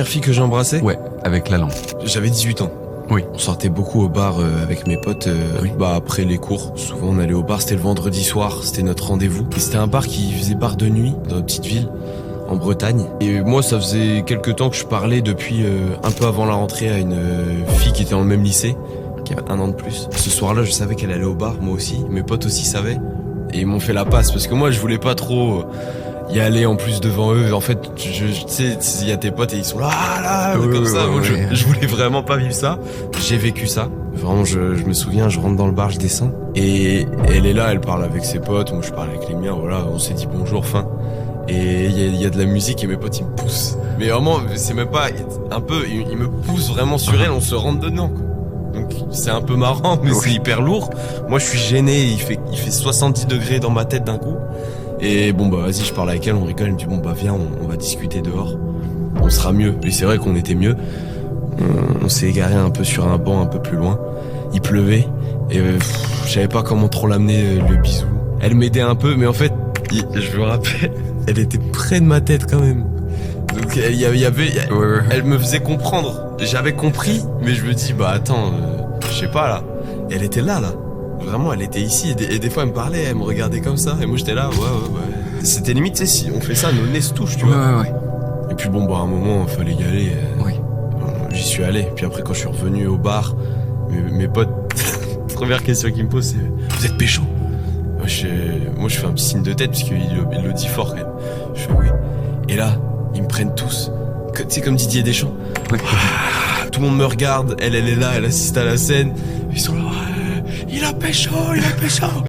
première fille que j'ai embrassée? Ouais, avec la lampe. J'avais 18 ans. Oui. On sortait beaucoup au bar avec mes potes. Oui. Bah après les cours, souvent on allait au bar. C'était le vendredi soir, c'était notre rendez-vous. Et c'était un bar qui faisait bar de nuit dans une petite ville en Bretagne. Et moi, ça faisait quelques temps que je parlais depuis un peu avant la rentrée à une fille qui était dans le même lycée, qui avait 1 an de plus. Ce soir-là, je savais qu'elle allait au bar, moi aussi. Mes potes aussi savaient. Et ils m'ont fait la passe parce que moi, je voulais pas trop y aller en plus devant eux. En fait, tu sais, il y a tes potes et ils sont là, comme ça. Moi, je voulais vraiment pas vivre ça. J'ai vécu ça. Vraiment, je me souviens, je rentre dans le bar, je descends. Et elle est là, elle parle avec ses potes. Moi, je parle avec les miens. Voilà, on s'est dit bonjour, fin. Et il y a de la musique et mes potes, ils me poussent. Mais vraiment, c'est même pas un peu, ils me poussent vraiment sur elle, on se rentre dedans, quoi. Donc, c'est un peu marrant, mais c'est hyper lourd. Moi, je suis gêné, il fait 70 degrés dans ma tête d'un coup. Et bon, bah, vas-y, je parle avec elle, on rigole, elle me dit, bon, bah, viens, on va discuter dehors. On sera mieux. Et c'est vrai qu'on était mieux. On s'est égaré un peu sur un banc un peu plus loin. Il pleuvait. Et je savais pas comment trop l'amener, le bisou. Elle m'aidait un peu, mais en fait, je me rappelle, elle était près de ma tête quand même. Donc elle me faisait comprendre. J'avais compris, mais je me dis, bah attends, je sais pas là. Et elle était là. Vraiment, elle était ici. Et des fois, elle me parlait, elle me regardait comme ça. Et moi, j'étais là, ouais. C'était limite, tu sais, si on fait ça, nos nez se touchent, tu vois. Ouais. Et puis bon, bah à un moment, il fallait y aller. Oui. J'y suis allé. Puis après, quand je suis revenu au bar, mes potes, première question qu'ils me posent, c'est, vous êtes pécho? Moi, je fais un petit signe de tête, parce qu'il le dit fort, quand même. Je fais oui. Et là, ils me prennent tous. Tu sais, comme Didier Deschamps. Oui. Tout le monde me regarde, elle est là, elle assiste à la scène. Ils sont là, il a pécho.